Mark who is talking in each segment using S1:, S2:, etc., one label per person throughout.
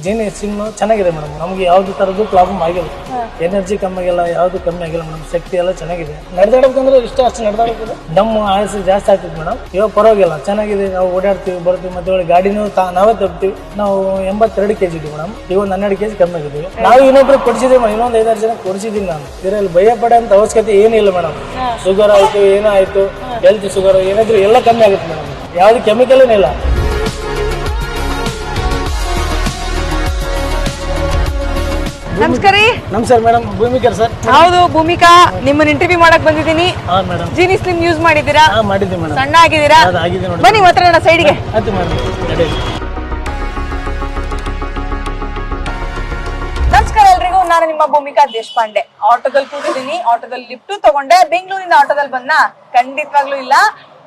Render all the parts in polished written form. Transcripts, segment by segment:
S1: Jeeni sim ಚೆನ್ನಾಗಿದೆ madam. ನಮ್ಗೆ ಯಾವ್ದು ತರದ್ದು ಪ್ರಾಬ್ಲಮ್ ಆಗಿಲ್ಲ, ಎನರ್ಜಿ ಕಮ್ಮಿ ಆಗಿಲ್ಲ, ಯಾವ್ದು ಕಮ್ಮಿ ಆಗಿಲ್ಲ ಮೇಡಮ್. ಶಕ್ತಿ ಎಲ್ಲ ಚೆನ್ನಾಗಿದೆ. ನಡೆದಾಡಬೇಕಂದ್ರೆ ಇಷ್ಟ ಅಷ್ಟು ನಡೆದಾಡಬೇಕು. ದಮ್ ಆಯಸ್ಸು ಜಾಸ್ತಿ ಆಗ್ತದೆ ಮೇಡಮ್. ಇವಾಗ ಪರವಾಗಿಲ್ಲ, ಚೆನ್ನಾಗಿದೆ. ನಾವು ಓಡಾಡ್ತೀವಿ ಬರ್ತೀವಿ, ಮತ್ತೆ ಒಳ್ಳೆ ಗಾಡಿನೂ ನಾವೇ ತಪ್ತೀವಿ. ನಾವು 82 kg ಇದ್ದೀವಿ ಮೇಡಮ್. ಈಗ ಒಂದು 12 kg ಕಮ್ಮಿ ಆಗಿದ್ದೀವಿ. ನಾವು ಇನ್ನೊಬ್ರು ಕೊಡಿಸಿದೀವಿ ಮೇಡಮ್, ಇನ್ನೊಂದು 5-6 ಜನ ಕೊಡಿಸಿದೀನಿ ನಾನು. ಇದರಲ್ಲಿ ಭಯ ಪಡೋಂತ ಅವಶ್ಯಕತೆ ಏನಿಲ್ಲ ಮೇಡಮ್. ಶುಗರ್ ಆಯ್ತು, ಏನೋ ಆಯ್ತು, ಹೆಲ್ತ್ ಶುಗರ್ ಏನಾದ್ರು ಎಲ್ಲ ಕಮ್ಮಿ ಆಗುತ್ತೆ ಮೇಡಮ್. ಯಾವ್ದು ಕೆಮಿಕಲ್ ಇಲ್ಲ.
S2: ನಮಸ್ಕಾರ.
S1: ನಮಸ್ಕಾರ ಮೇಡಮ್. ಭೂಮಿಕಾ ಸರ್.
S2: ಹೌದು, ಭೂಮಿಕಾ. ನಿಮ್ಮನ್ನ ಇಂಟರ್ವ್ಯೂ ಮಾಡಕ್ ಬಂದಿದ್ದೀನಿ. ಜೀನಿ ಸ್ಲಿಮ್ ಯೂಸ್ ಮಾಡಿದ್ದೀರಾ?
S1: ಮಾಡಿದ್ದೆ ಮೇಡಮ್.
S2: ಸಣ್ಣ ಆಗಿದ್ದೀರಾ? ಬನ್ನಿ ಮಾತಾಡೋಣ ಸೈಡ್ಗೆ. ನಮಸ್ಕಾರ ಎಲ್ರಿಗೂ, ನಾನು ನಿಮ್ಮ ಭೂಮಿಕಾ ದೇಶಪಾಂಡೆ. ಆಟೋದಲ್ಲಿ ಕೂತಿದ್ದೀನಿ, ಆಟೋದಲ್ಲಿ ಲಿಫ್ಟ್ ತಗೊಂಡೆ. ಬೆಂಗಳೂರಿನ ಆಟೋದಲ್ಲಿ ಬಂದ? ಖಂಡಿತವಾಗ್ಲೂ ಇಲ್ಲ.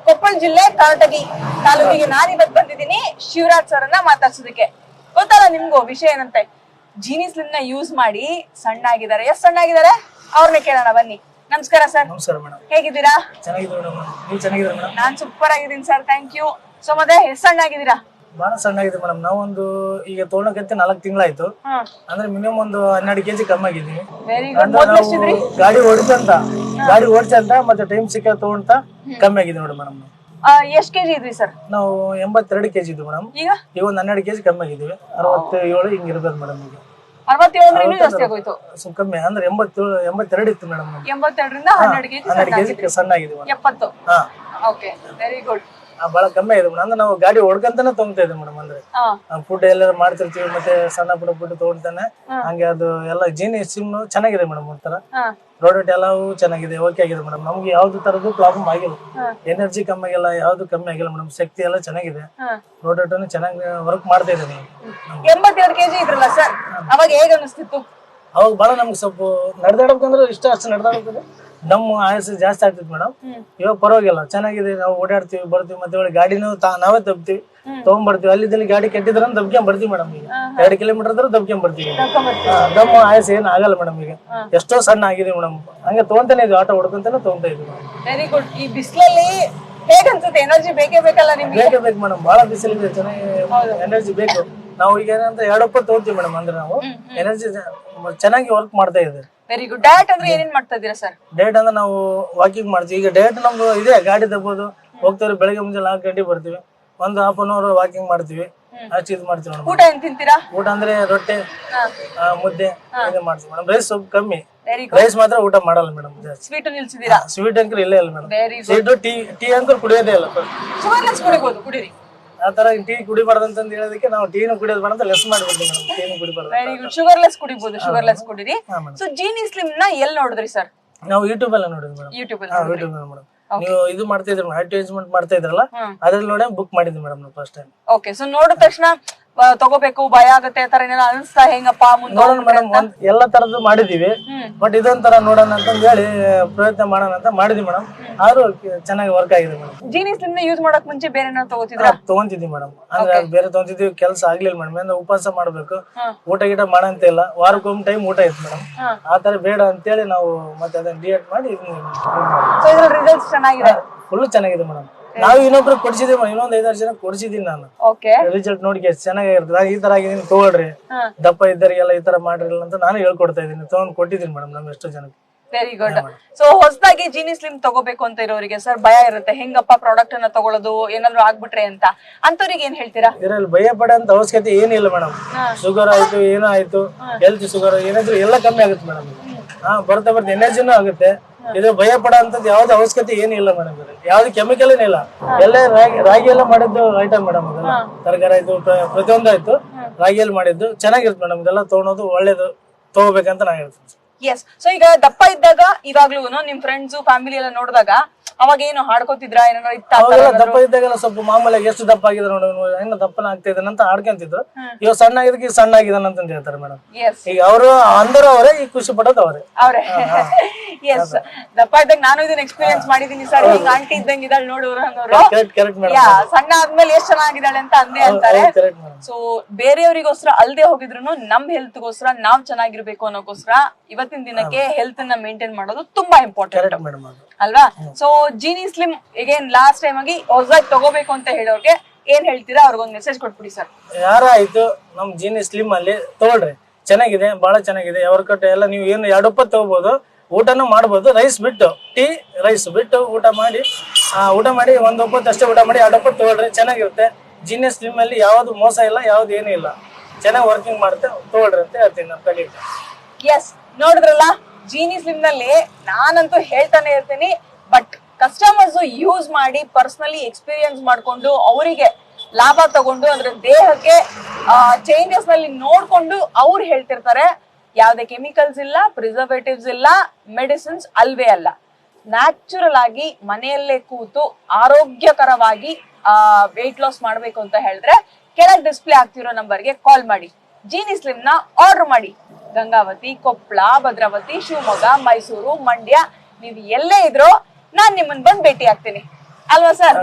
S2: ಕೊಪ್ಪಳ ಜಿಲ್ಲೆ ಕಾರಟಗಿ ತಾಲೂಕಿಗೆ ನಾನಿವತ್ತು ಬಂದಿದ್ದೀನಿ ಶಿವರಾಜ್ ಸರ್ ಅನ್ನ ಮಾತಾಡ್ಸೋದಕ್ಕೆ. ಗೊತ್ತಲ್ಲ ನಿಮ್ಗೂ ವಿಷಯ ಏನಂತೆ? ಜೀನಿ ಸ್ಲಿಮ್ ನ ಯೂಸ್ ಮಾಡಿ ಸಣ್ಣ ಆಗಿದ್ದಾರೆ. ಎಷ್ಟು ಸಣ್ಣ ಆಗಿದ್ದಾರೆ ಅವ್ರನ್ನೇ ಕೇಳೋಣ ಬನ್ನಿ. ನಮಸ್ಕಾರ ಸರ್.
S1: ನಮಸ್ಕಾರ ಮೇಡಮ್.
S2: ಹೇಗಿದ್ದೀರಾ?
S1: ಚೆನ್ನಾಗಿದ್ದೀವಿ ಮೇಡಮ್. ನೀವು ಚೆನ್ನಾಗಿದ್ದೀರಾ ಮೇಡಮ್?
S2: ನಾನ್ ಸೂಪರ್ ಆಗಿದ್ದೀನಿ ಸರ್, ಥ್ಯಾಂಕ್ ಯು. ಸೊ ಮತ್ತೆ ಎಷ್ಟು ಸಣ್ಣ ಆಗಿದ್ದೀರಾ?
S1: ಬಹಳ ಸಣ್ಣ ಆಗಿದೆ ಮೇಡಮ್. ನಾವೊಂದು ಈಗ ತೊಗೊಳಕತ್ತೆ 4 ತಿಂಗಳಾಯ್ತು. ಅಂದ್ರೆ ಮಿನಿಮಮ್ ಒಂದು 12 kg ಕಮ್ಮಿ ಆಗಿದ್ದೀವಿ. ಗಾಡಿ ಓಡಿಸಂತ ಮತ್ತೆ ಟೈಮ್ ಸಿಕ್ಕ ತಗೊಂತ ಕಮ್ಮಿ ಆಗಿದೆ ನೋಡಿ ಮೇಡಮ್.
S2: ಎಷ್ಟು ಕೆಜಿ ಇದ್ರಿ ಸರ್?
S1: ನಾವು 82 kg ಇದ್ವಿ ಮೇಡಮ್. ಈಗ ಒಂದು 12 kg ಕಮ್ಮಿ ಆಗಿದ್ದೀವಿ. 67 ಹಿಂಗ್ ಇರ್ಬೇಕು ಮೇಡಮ್. ಈಗ
S2: 67 ಜಾಸ್ತಿ ಆಗೋಯ್ತು.
S1: ಸ್ವಲ್ಪ ಕಮ್ಮಿ ಅಂದ್ರೆ 82 ಇತ್ತು ಮೇಡಮ್.
S2: 82ರಿಂದ 12 kg
S1: ಸಣ್ಣ ಆಗಿದ್ದೀವಿ.
S2: 70. Okay, very good.
S1: ಬಹಳ ಕಮ್ಮಿ ಆಗಿದೆ ಮೇಡಮ್. ಅಂದ್ರೆ ನಾವು ಗಾಡಿ ಹೊಡ್ಕಂತಾನೆ ತಗೊಂತಾ ಇದ್ದೀವಿ ಮೇಡಮ್. ಅಂದ್ರೆ ಫುಡ್ ಎಲ್ಲ ಮಾಡ್ತಿರ್ತೀವಿ, ಮತ್ತೆ ಸಣ್ಣ ಪುಟ್ಟ ಫುಡ್ ತಗೊಂತಾನೆ. ಹಂಗೆ ಅದು ಎಲ್ಲ ಜೀನಿ ಸಿಮ್ ಚೆನ್ನಾಗಿದೆ ಮೇಡಮ್. ಒಂಥರ ಪ್ರಾಡಕ್ಟ್ ಎಲ್ಲವೂ ಚೆನ್ನಾಗಿದೆ, ಓಕೆ ಆಗಿದೆ ಮೇಡಮ್. ನಮ್ಗೆ ಯಾವ್ದು ತರದ್ದು ಪ್ರಾಬ್ಲಮ್ ಆಗಿಲ್ಲ, ಎನರ್ಜಿ ಕಮ್ಮಿ ಆಗಿಲ್ಲ, ಯಾವ್ದು ಕಮ್ಮಿ ಆಗಿಲ್ಲ ಮೇಡಮ್. ಶಕ್ತಿ ಎಲ್ಲ ಚೆನ್ನಾಗಿದೆ. ಪ್ರಾಡಕ್ಟ್ ಚೆನ್ನಾಗಿ ವರ್ಕ್ ಮಾಡ್ತಾ ಇದೆ ಮೇಡಮ್.
S2: 82 kg ಇದ್ರಲ್ಲ ಸರ್, ಅವಾಗ ಹೇಗೆ ಅನಿಸ್ತಿತ್ತು?
S1: ಅವಾಗ ಬಹಳ ನಮ್ಗೆ ಸ್ವಲ್ಪ ನಡೆದಾಡಬೇಕಂದ್ರೆ ಇಷ್ಟ ಅಷ್ಟು ನಡೆದಾಡಬೇಕು. ದಮ್ ಆಯಸ್ಸು ಜಾಸ್ತಿ ಆಗ್ತದೆ ಮೇಡಮ್. ಇವಾಗ ಪರವಾಗಿಲ್ಲ, ಚೆನ್ನಾಗಿದೆ. ನಾವು ಓಡಾಡ್ತೀವಿ ಬರ್ತೀವಿ, ಮತ್ತೆ ಒಳ್ಳೆ ಗಾಡಿನೂ ನಾವೇ ತಪ್ತೀವಿ, ತಗೊಂಡ್ಬರ್ತೀವಿ. ಅಲ್ಲಿ ಗಾಡಿ ಕೆಟ್ಟಿದ್ರ ದಬ್ಕೊಂಡ್ ಬರ್ತೀವಿ ಮೇಡಮ್. ಈಗ 2 ಕಿಲೋಮೀಟರ್ ಆದ್ರೆ ದಬ್ಕೊಂಡ್ ಬರ್ತೀವಿ. ದಮ್ ಆಯಸ್ ಏನ್ ಆಗಲ್ಲ ಮೇಡಮ್. ಈಗ ಎಷ್ಟೋ ಸಣ್ಣ ಆಗಿದೆ ಮೇಡಮ್. ಹಂಗೆ ತಗೊಂತಾನೆ ಇದೀವಿ, ಆಟೋ ಹೊಡ್ಕೊಂತಾನೆ ತಗೊಂತಾ ಇದೀವಿ.
S2: Very good. ಈ ಬಿಸಿಲಲ್ಲಿ ಹೇಗನ್ಸುತ್ತೆ? ಎನರ್ಜಿ ಬೇಕೇ ಬೇಕಲ್ಲ ನಿಮ್ಗೆ?
S1: ಬೇಕೇ ಬೇಕು ಮೇಡಮ್. ಬಹಳ ಬಿಸಿಲಿದೆ, ಚೆನ್ನಾಗಿ ಎನರ್ಜಿ ಬೇಕು. ನಾವು ಈಗ ಏನಂತ 2 ಹೊತ್ತು ತಗೋತೀವಿ ಮೇಡಮ್. ಅಂದ್ರೆ ನಾವು ಎನರ್ಜಿ ಚೆನ್ನಾಗಿ ವರ್ಕ್ ಮಾಡ್ತಾ ಇದೆ.
S2: Very good. ಡಯಟ್ ಅಂದ್ರೆ ಏನೇನ್ ಮಾಡ್ತಾ ಇದೀರಾ ಸರ್?
S1: ಡಯಟ್ ಅಂದ್ರೆ ನಾವು ವಾಕಿಂಗ್ ಮಾಡ್ತೀವಿ. ಈಗ ಡಯಟ್ ನಮ್ದು ಇದೆ, ಗಾಡಿ ತಗೋದು ಹೋಗ್ತೀವಿ. ಬೆಳಗ್ಗೆ ಮುಂಜಾನೆ 4 ಗಂಟೆಗೆ ಬರ್ತೀವಿ, ಒಂದು 1/2 hour ವಾಕಿಂಗ್ ಮಾಡ್ತೀವಿ. ಅಷ್ಟು ಇದು ಮಾಡ್ತೀವಿ ಮೇಡಮ್.
S2: ಊಟ ಏನ್ ತಿಂತೀರಾ?
S1: ಊಟ ಅಂದ್ರೆ ರೊಟ್ಟಿ, ಮುದ್ದೆ ಇದು ಮಾಡ್ತೀವಿ ಮೇಡಮ್. ರೈಸ್ ಸ್ವಲ್ಪ ಕಮ್ಮಿ.
S2: Very good.
S1: ರೈಸ್ ಮಾತ್ರ ಊಟ ಮಾಡಲ್ಲ ಮೇಡಮ್.
S2: ಸ್ವೀಟ್ ನಿಲ್ಸಿದೀರಾ?
S1: ಸ್ವೀಟ್ ಅಂಕರ್ ಇಲ್ಲೇ ಇಲ್ಲ madam.
S2: Very good.
S1: Sweet tea ಅಂಕರ್ ಕುಡಿಯೋದೇ ಇಲ್ಲ.
S2: ಶುಗರ್ಲೆಸ್ ಕುಡಿಬಹುದು, ಕುಡೀರಿ.
S1: ಆ ತರ ಟೀ ಕುಡಿಬಾರ್ದು ಅಂತ ಹೇಳೋದಕ್ಕೆ ನಾವು ಟೀನು ಕುಡಿಯೋದು ಬೇಡ ಅಂತ ಲೆಸ್ ಮಾಡಿಬಿಡ್ತೀವಿ ಮೇಡಮ್. ಟೀನು ಕುಡಿಬಾರ್ದು.
S2: Very good. ಶುಗರ್ಲೆಸ್ ಕುಡಿಬಹುದು, ಶುಗರ್ಲೆಸ್ ಕುಡೀರಿ. ಸೊ ಜೀನಿ ಸ್ಲಿಮ್ ನ ಎಲ್ಲಿ ನೋಡಿದ್ರಿ ಸರ್?
S1: ನಾವು ಯೂಟ್ಯೂಬ್ ಎಲ್ಲ ನೋಡಿದ್ವಿ ಮೇಡಮ್.
S2: YouTube
S1: madam. ನೀವು ಇದು ಮಾಡ್ತಾ ಇದ್ರಿ ಅಡ್ವರ್ಟೈಸ್ಮೆಂಟ್ ಮಾಡ್ತಾ ಇದ್ರಲ್ಲ, ಅದ್ರಲ್ಲಿ ನೋಡಿ ಬುಕ್ ಮಾಡಿದ್ವಿ ಮೇಡಮ್ ನಾವು ಫಸ್ಟ್ ಟೈಮ್.
S2: ಓಕೆ. ಸೊ ನೋಡಿದ ತಕ್ಷಣ ತಗೋಬೇಕು ಭಯ ಆಗುತ್ತೆ ಆ ತರ ಏನಾರ ಅನಿಸ್ತಾ? ಹೆಂಗಪ್ಪ
S1: ನೋಡೋಣ ಮೇಡಮ್, ಎಲ್ಲ ತರದ್ದು ಮಾಡಿದೀವಿ. ಬಟ್ ಇದೊಂಥರ ನೋಡೋಣ ಅಂತ ಹೇಳಿ ಪ್ರಯತ್ನ ಮಾಡೋಣ ಅಂತ ಮಾಡಿದ್ವಿ ಮೇಡಮ್. ಆದ್ರೂ ಚೆನ್ನಾಗಿ ವರ್ಕ್ ಆಗಿದೆ ಮೇಡಮ್.
S2: ಜೀನಿ ಸ್ಲಿಮ್ ನ ಯೂಸ್ ಮಾಡಕ್ ಮುಂಚೆ ಬೇರೆ ಏನಾದ್ರು ತಗೋತಿದ್ರ?
S1: ತಗೊಂತಿದ್ವಿ ಮೇಡಮ್. ಅಂದ್ರೆ ಬೇರೆ ತಗೊಂತಿದ್ವಿ, ಕೆಲಸ ಆಗ್ಲಿಲ್ಲ ಮೇಡಮ್. ಅಂದ್ರೆ ಉಪವಾಸ ಮಾಡ್ಬೇಕು, ಊಟ ಗೀಟ ಮಾಡಂತ ಇಲ್ಲ, ವಾರಕ್ಕೊಮ್ಮೆ ಟೈಮ್ ಊಟ ಇತ್ತು ಮೇಡಮ್. ಆ ತರ ಬೇಡ ಅಂತೇಳಿ ನಾವು ಮತ್ತೆ ಅದನ್ನ ಡಿಯೇಟ್ ಮಾಡಿ
S2: ರಿಸಲ್ಟ್ಸ್ ಚೆನ್ನಾಗಿದೆ,
S1: ಫುಲ್ ಚೆನ್ನಾಗಿದೆ ಮೇಡಮ್. ನಾವು ಇನ್ನೊಬ್ರು ಕೊಡಿಸಿದೀವಿ, ಇನ್ನೊಂದ್ 5-6 ಜನ ಕೊಡಿಸಿದೀನಿ ನಾನು. ರಿಸಲ್ಟ್ ನೋಡಿ ಚೆನ್ನಾಗಿರ್ತದೆ. ಈ ತರ ಆಗಿದೀನಿ, ತಗೊಳ್ರಿ, ದಪ್ಪ ಇದ್ದರಿಗೆಲ್ಲ ಈ ತರ ಮಾಡ್ರಿ ಅಂತ ನಾನು ಹೇಳ್ಕೊಡ್ತಾ ಇದ್ದೀನಿ. ತಗೊಂಡ್ ಕೊಟ್ಟಿದ್ದೀನಿ ಮೇಡಮ್ ನಮ್ ಎಷ್ಟೋ ಜನಕ್ಕೆ.
S2: Very good. ಸೊ ಹೊಸದಾಗಿ ಜೀನಿ ಸ್ಲಿಮ್ ತಗೋಬೇಕು ಅಂತ ಇರೋರಿಗೆ ಸರ್ ಭಯ ಇರುತ್ತೆ, ಹೆಂಗಪ್ಪ ಪ್ರಾಡಕ್ಟ್ ಅನ್ನ ತಗೊಳ್ಳೋದು, ಏನಾದ್ರು ಆಗ್ಬಿಟ್ರೆ ಅಂತ. ಅಂತವ್ರಿಗೆ ಏನ್ ಹೇಳ್ತೀರಾ? ಇದರಲ್ಲಿ
S1: ಭಯ ಪಡೋಂತ ಅವಶ್ಯಕತೆ ಏನಿಲ್ಲ ಮೇಡಮ್. ಶುಗರ್ ಆಯ್ತು, ಏನೋ ಆಯ್ತು, ಹೆಲ್ತ್ ಶುಗರ್ ಏನಾದ್ರು ಎಲ್ಲ ಕಮ್ಮಿ ಆಗುತ್ತೆ ಮೇಡಮ್. ಬರ್ತಾ ಎನರ್ಜಿನೂ ಆಗುತ್ತೆ. ಇದು ಭಯ ಪಡೋ ಅಂತದ್ ಯಾವ್ದು ಅವಶ್ಯಕತೆ ಏನಿಲ್ಲ ಮೇಡಮ್. ಯಾವ್ದು ಕೆಮಿಕಲ್ ಏನಿಲ್ಲ. ಎಲ್ಲ ರಾಗಿ ಎಲ್ಲ ಮಾಡಿದ್ದು ಐಟಮ್ ಮೇಡಮ್. ಅದೆಲ್ಲ ತರಕಾರಿ ಆಯ್ತು, ಪ್ರತಿಯೊಂದು ಆಯ್ತು, ರಾಗಿಯಲ್ಲಿ ಮಾಡಿದ್ದು ಚೆನ್ನಾಗಿರುತ್ತೆ ಮೇಡಮ್. ಇದೆಲ್ಲ ತಗೊಳೋದು ಒಳ್ಳೇದು, ತಗೋಬೇಕಂತ ನಾನು ಹೇಳ್ತೀನಿ.
S2: ಎಸ್. ಸೊ ಈಗ ದಪ್ಪ ಇದ್ದಾಗ ಇವಾಗ್ಲೂ ನಿಮ್ ಫ್ರೆಂಡ್ಸ್ ಫ್ಯಾಮಿಲಿ ಎಲ್ಲ ನೋಡಿದಾಗ ಅವಾಗ ಏನು ಹಾಡ್ಕೋತಿದ್ರ? ಏನಾದ್ರು ಇತ್ತ?
S1: ದಪ್ಪ ಇದ್ದಾಗೆಲ್ಲ ಸ್ವಲ್ಪ ಮಾಮೂಲಿಯಾಗಿ ಎಷ್ಟು ದಪ್ಪ ಆಗಿದ್ರೆ ನೋಡಿ, ಹೆಂಗ ದಪ್ಪನ ಆಗ್ತಾ ಇದ್ದಾನೆ ಅಂತ ಆಡ್ಕೊಂತಿದ್ರು. ಇವಾಗ ಸಣ್ಣ ಆಗಿದ್ದಕ್ಕೆ ಸಣ್ಣ ಆಗಿದಾನ ಅಂತ ಹೇಳ್ತಾರೆ ಮೇಡಮ್. ಈಗ ಅವರು ಅಂದರು ಅವರೇ, ಈಗ ಖುಷಿ ಪಡೋದು ಅವರೇ.
S2: ಎಸ್. ದಪ್ಪ ಇದ್ದಾಗ ನಾನು ಇದನ್ನ ಎಕ್ಸ್ಪೀರಿಯನ್ಸ್ ಮಾಡಿದೀನಿ ಸರ್. ಈಗ ಆಂಟಿ ಇದ್ದಂಗೆ ಇದ್ದಾಳೆ ನೋಡೋರು, ಸಣ್ಣ ಆದ್ಮೇಲೆ ಎಷ್ಟ್ ಚೆನ್ನಾಗಿದ್ದಾಳೆ ಅಂತ ಅಂದೇ ಅಂತಾರೆ. ಸೊ ಬೇರೆಯವರಿಗೋಸ್ಕರ ಅಲ್ದೆ ಹೋಗಿದ್ರು ನಮ್ ಹೆಲ್ತ್ ಗೋಸ್ಕರ, ನಾವ್ ಚೆನ್ನಾಗಿರ್ಬೇಕು ಅನ್ನೋಕೋಸ್ಕರ ಇವತ್ತಿನ ದಿನಕ್ಕೆ ಹೆಲ್ತ್ ನ ಮೇಂಟೈನ್ ಮಾಡೋದು ತುಂಬಾ ಇಂಪಾರ್ಟೆಂಟ್ ಅಲ್ವಾ? ಸೊ ಜೀನಿ ಸ್ಲಿಮ್ ಈಗೇನ್ ಲಾಸ್ಟ್ ಟೈಮ್ ಆಗಿ ಹೊಸದಾಗಿ ತಗೋಬೇಕು ಅಂತ ಹೇಳೋರ್ಗೆ ಏನ್ ಹೇಳ್ತೀರಾ? ಅವ್ರಿಗೊಂದು ಮೆಸೇಜ್ ಕೊಟ್ಬಿಡಿ ಸರ್.
S1: ಯಾರ ಆಯ್ತು ನಮ್ ಜೀನಿ ಸ್ಲಿಮ್ ಅಲ್ಲಿ ತಗೊಳ್ರಿ, ಚೆನ್ನಾಗಿದೆ, ಬಹಳ ಚೆನ್ನಾಗಿದೆ. ವರ್ಕೌಟ್ ಎಲ್ಲ ನೀವು ಏನು 2 ಒಪ್ಪತ್ತು ತಗೋಬಹುದು, ಊಟನೂ ಮಾಡ್ಬೋದು. ರೈಸ್ ಬಿಟ್ಟು ಟೀ ರೈಸ್ ಬಿಟ್ಟು ಊಟ ಮಾಡಿ 1 ಒಪ್ಪತ್ತು ಅಷ್ಟೇ ಊಟ ಮಾಡಿ 2 ಒಪ್ಪತ್ತು ತಗೊಳ್ರಿ, ಚೆನ್ನಾಗಿರುತ್ತೆ. ಜೀನಿ ಸ್ಲಿಮ್ ಅಲ್ಲಿ ಯಾವ್ದು ಮೋಸ ಇಲ್ಲ, ಯಾವ್ದು ಏನೂ ಇಲ್ಲ, ಚೆನ್ನಾಗಿ ವರ್ಕಿಂಗ್ ಮಾಡುತ್ತೆ, ತಗೊಳ್ರಿ ಅಂತ ಹೇಳ್ತೀನಿ ನಮ್ಮ ಕಲೀಗ್.
S2: ಎಸ್, ನೋಡಿದ್ರಲ್ಲ, ಜೀನಿ ಸ್ಲಿಮ್ ನಲ್ಲಿ ನಾನಂತೂ ಹೇಳ್ತಾನೆ ಇರ್ತೀನಿ. ಬಟ್ ಕಸ್ಟಮರ್ಸ್ ಯೂಸ್ ಮಾಡಿ ಪರ್ಸನಲಿ ಎಕ್ಸ್ಪೀರಿಯನ್ಸ್ ಮಾಡ್ಕೊಂಡು ಅವರಿಗೆ ಲಾಭ ತಗೊಂಡು ಅಂದ್ರೆ ದೇಹಕ್ಕೆ ಚೇಂಜಸ್ ನಲ್ಲಿ ನೋಡ್ಕೊಂಡು ಅವ್ರು ಹೇಳ್ತಿರ್ತಾರೆ. ಯಾವ್ದೇ ಕೆಮಿಕಲ್ಸ್ ಇಲ್ಲ, ಪ್ರಿಸರ್ವೇಟಿವ್ಸ್ ಇಲ್ಲ, ಮೆಡಿಸಿನ್ಸ್ ಅಲ್ವೇ ಅಲ್ಲ. ನ್ಯಾಚುರಲ್ ಆಗಿ ಮನೆಯಲ್ಲೇ ಕೂತು ಆರೋಗ್ಯಕರವಾಗಿ ವೆಯ್ಟ್ ಲಾಸ್ ಮಾಡ್ಬೇಕು ಅಂತ ಹೇಳಿದ್ರೆ ಕೆಳಗೆ ಡಿಸ್ಪ್ಲೇ ಆಗ್ತಿರೋ ನಂಬರ್ಗೆ ಕಾಲ್ ಮಾಡಿ ಜೀನಿ ಸ್ಲಿಮ್ ನ ಆರ್ಡರ್ ಮಾಡಿ. ಗಂಗಾವತಿ, ಕೊಪ್ಪಳ, ಭದ್ರಾವತಿ, ಶಿವಮೊಗ್ಗ, ಮೈಸೂರು, ಮಂಡ್ಯ, ನೀವು ಎಲ್ಲೇ ಇದ್ರೋ ನಾನ್ ನಿಮ್ಮನ್ನ ಬಂದು ಭೇಟಿ ಆಗ್ತೀನಿ ಅಲ್ವಾ ಸರ್?